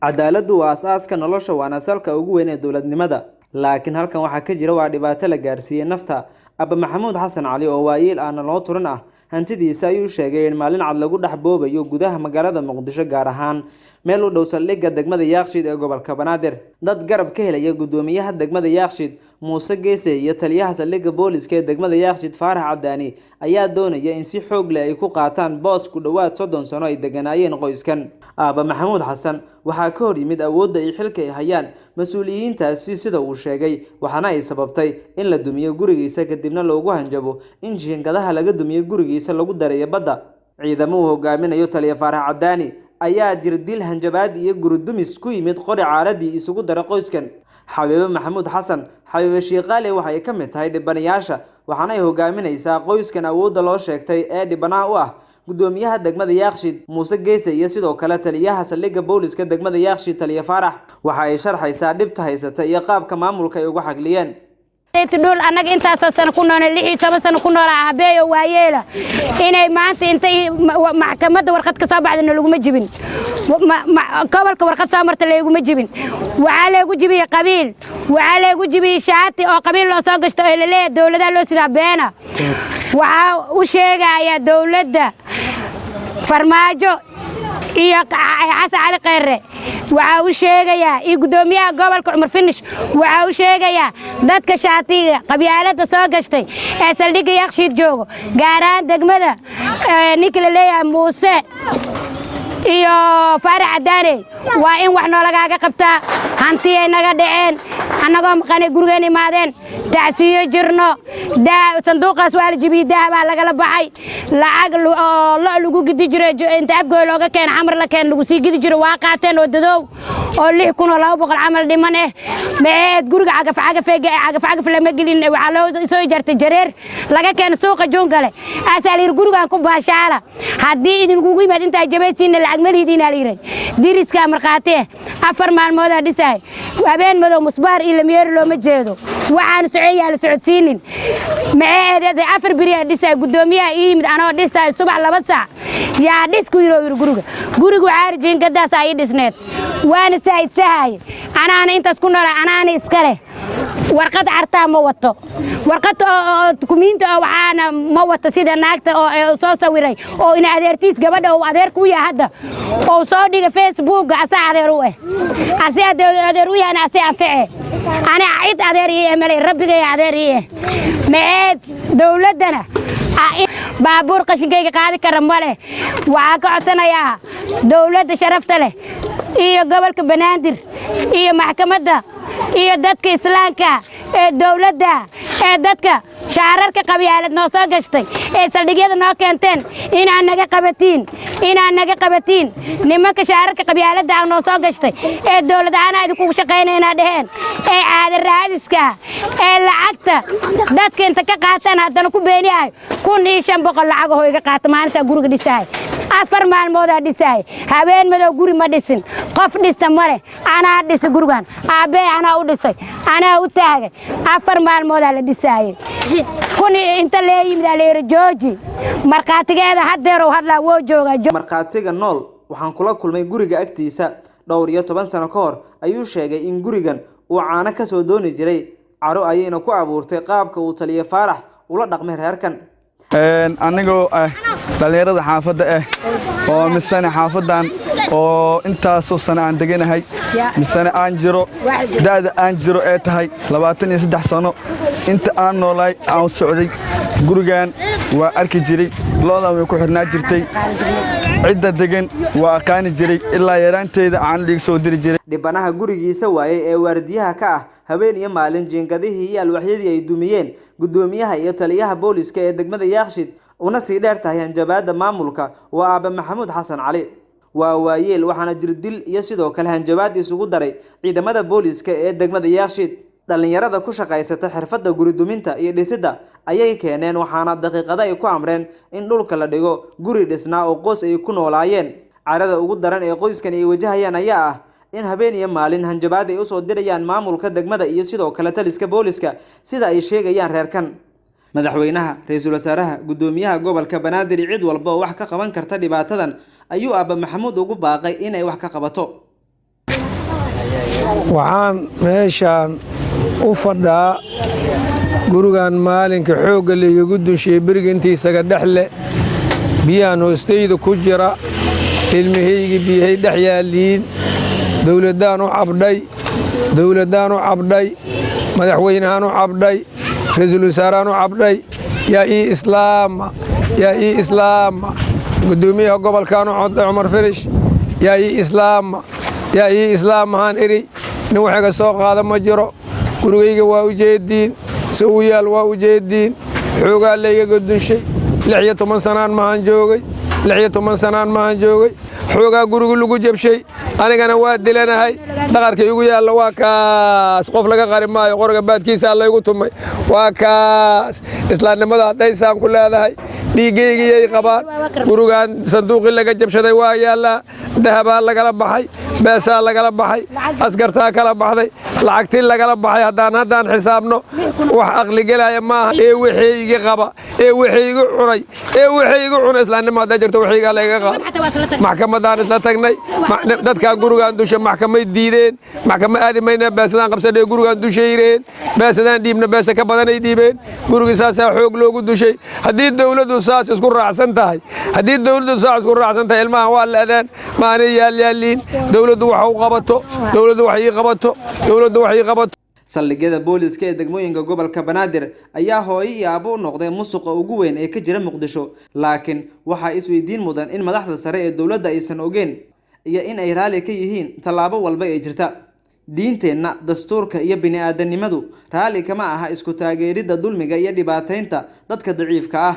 cadaaladdu waa aasaaska nolosha waana salka ugu weyn ee dowladnimada laakiin halkan waxaa ka jira waa dhibaato la gaarsiiyay nafta Abba Maxamuud Xasan Cali oo waayeel aan loo turan ah hantidiisa ayuu sheegay in maalin cad lagu dhaxboobayo gudaha magaalada Muqdisho gaar ahaan meel u dhow saldhigga degmada Yaaqshiid ee gobolka Banaadir dad garab ka helaya gudoomiyaha degmada Yaaqshiid Muuse Geese iyo taliyaha saldhigga booliska ee degmada Yaaqshiid Faarax Cadaani ayaa doonaya in si xoog leh ay ku qaataan boos ku dhawaad 30 sano ay deganaayeen qoyskan Abba Maxamuud Xasan waxaa ka hor yimid awoodda ay xilka ay hayaan mas'uuliyiintaasi sida uu sheegay waxaana ay sababtay in la dumiyo gurigiisa kadibna loogu hanjabo in jiingadaha laga dumiyo gurigiisa lagu dareeyo badda ciidamo uu hogaaminayo taliya Faarax Cadaani ayaa jirdil hanjabaad iyo gurudumis ku yimid qori caaradii isugu dara qoyskan Xabiibo Maxamuud Xasan Xabiibo Shiiqaale waxay ka mid tahay dhibanayaasha waxaana ay hogaaminaysaa qoyskan awoodda loo sheegtay ee dhibana u ah gudoomiyaha degmada Yaaqshiid Muuse Geese iyo sidoo kale taliyaha saldhigga booliska degmada Yaaqshiid taliya Faarax waxa ay sharxaysaa dhibta haysata iyo qaabka maamulka ay ugu xagliyeen dul anaga intaas sano ku nool 16 sano ku nool aabeeyo waayeela inay maanta intay maxkamadda warqad ka soo baxday laguma jibin gobolka warqad soo martay laguma jibin waxa lagu jibiyay qabiil waxa lagu jibiyay shaati oo qabiil loo soo gashto ee leeyahay dawladda loo sidaa beena waxa uu sheegaya dawladda farmaajo iyo Xasan Cali Khayre waxa uu sheegaya gudoomiyaha gobolka Cumar Finish waxa uu sheegaya dadka shaatiga qabyaalada soo gashtay ee saldhigga Yaaqshiid joogo gaaraan degmada ninka leeyahay Muuse iyo Faarax Cadaani waa in wax noo lagaaga qabtaa hanti ay naga dhaceen anagoo maqanay gurigeena imaadeen tacsiyo jirno sanduuqaas waa la jibiyay dahaba laga baxay lacag lagu gidi jiray inta afgooy looga keen xamar la keen lagu sii gidi jiray waa qaateen oo dadow oo 6,200 camal dhiman meed guriga cagaf lama gelin waxa loo soo jartay jareer laga keen suuqa joongale asaalir gurigan ku baashaala hadii idin kugu yimaad inta jabaysiin lacag malihiina liiray diriska marqaate 4 maalmood dhisay habeen madow musbaar iyo lameer looma jeedo waxaan socodyaal socodsiinin meed 4 biri dhisay gudoomiyaha yimid anoo dhisay subax 2 saac yaa dhisku yiro gurigu caarjin gadaas ay dhisneed waana sahay anaana intaas ku nool anaana iskale warqad arta ma wato warqad dukumiinti waxaana ma wato sida naagta oo soo sawiray oo in adeertiis gabadha oo adeer ku yahay hadda oo soo dhiga Facebook asaa adeer u adeer u yahay asaa anface ana cid adeer iyo emelay rabbigay adeer iyo meed dawladana baabuur qashinkayga qaadi kara male waxa ka codsanayaa dawladda sharafta leh iyo gobolka Banaadir iyo maxkamadda iyo dadka islaamka ee dawladda ee dadka shaararka qabyaalad noo soo gashtay ee saldhigyada noo keenteen inaan naga qabatiin nimanka shaararka qabyaalada noo soo gashtay ee dawladana idinku shaqeynayna dhaheen ee caadar raadiska ee lacagta dadka inta ka qaataan hadana ku beeniyay 1,500 lacag oo iga qaata maalinta guriga dhisay 4 maalmood dhisay habeen madow guri ma dhisin qof dhista male ana dhisay gurigan aabe ana u dhisay ana u taagay 4 maalmood la dhisay kuni inta leeyimid aleer jooji marqaatigeeda hadeer oo hadla woo jooga marqaatiga nool waxaan kula kulmay guriga agtiisa dhowr iyo 10 sano ka hor ayuu sheegay in gurigan uu caana ka soo dooni jiray caro ayayna ku abuurtay qaabka uu taliye Faarax ula dhaqmay reerkan anigoo dhalinyarada xaafadda oo misana xaafadan oo intaas oo sano aan deganahay misana aan jiro daada aan jiro ee tahay 23 sano inta aan noolay aan socday gurigan waa arki jiray looda way ku xirnaa jirtay cidda degan waa aqaani jiray ilaa yaraanteeda aan dhiig soo diri jiray dhibanaha gurigiisa waayay ee waardiyaha ka ah habeen iyo maalin jiingadihii iyo alwaxyadii ay dumiyeen gudoomiyaha iyo taliyaha booliska ee degmada Yaaqshiid una sii dheer tahay hanjabaadda maamulka waa Abba Maxamuud Xasan Cali waa waayeel waxaana jirdil iyo sidoo kale hanjabaad isugu daray ciidamada booliska ee degmada Yaaqshiid dhalinyarada ku shaqaysata xirfadda guri duminta iyo dhisidda ayay keeneen waxaana daqiiqada ay ku amreen in dhulka la dhigo guri dhisnaa oo qoys ay ku noolaayeen carada ugu daran ee qoyskan ay wajahayaan ayaa ah in habeen iyo maalin hanjabaad ay u soo dirayaan maamulka degmada iyo sidoo kale taliska booliska sida ay sheegayaan reerkan madaxweynaha ra'iisul wasaaraha gudoomiyaha gobolka Banaadir cid walba wax ka qaban karta dhibaatadan ayuu Abba Maxamuud ugu baaqay in ay wax ka qabato waxaan meeshaan u fadhaa gurigan maalinka xoogga laygagu dunshay beriga intiisaga dhexle biyaan hoostayda ku jira ilmahaygii biyahay dhex yaalliin dowladdaan u cabdhay madaxweynahaan u cabdhay ra-iisul wasaaraan u cabdhay yaa ii islaama gudoomiyaha gobolkaan u codday cumar firish yaa ii islaamahaan eri nin waxiga soo qaada ma jiro gurigayga waa u jeediin sawiyaal waa u jeediin xoogaa laygaga dunshay 16 sanaan mahan joogay xoogaa gurigu lagu jabshay anigana waa dilanahay dhaqarka igu yaalla waa kaas qof laga qari maayo qorga baadkiisa laygu tumay waa kaas islaamnimada haddaysaan ku leedahay dhiigaygiyay qabaan gurigan sanduuqii laga jabshaday waa yaallaa dahabaa lagala baxay beesaa lagala baxay askartaa kala baxday lacagtii lagala baxay haddaan xisaabno wax aqli gelaya maaha ee wixaygi qaba ee wixaygi cunay islaamnimo haddaa jirto waxaygaa layga qaada maxkamaddaan isla tagnay dadkaan gurigaan dusha maxkamay diideen maxkama aadi mayna beesadaan qabsadhay gurigaan dushayreen beesadaan dhiibna beesa ka badanay dhiibeen gurigii saasaa xoog loogu dushay haddii dowladdu saas isku raacsan tahay ilmahan waa leedeen maanay yaalliin dowladdu wax u qabato dowladdu wax ii qabato saldhigyada booliska ee degmooyinka gobolka Banaadir ayaa hooyo iyo aabo u noqday musuqa ugu weyn ee ka jira Muqdisho laakiin waxa isweydiin mudan in madaxda sare ee dowladda aysan ogeen iyo in ay raali ka yihiin talaabo walba ee jirta diinteenna dastuurka iyo bini'aadanimadu raali kama aha isku taageeridda dulmiga iyo dhibaataynta dadka daciifka ah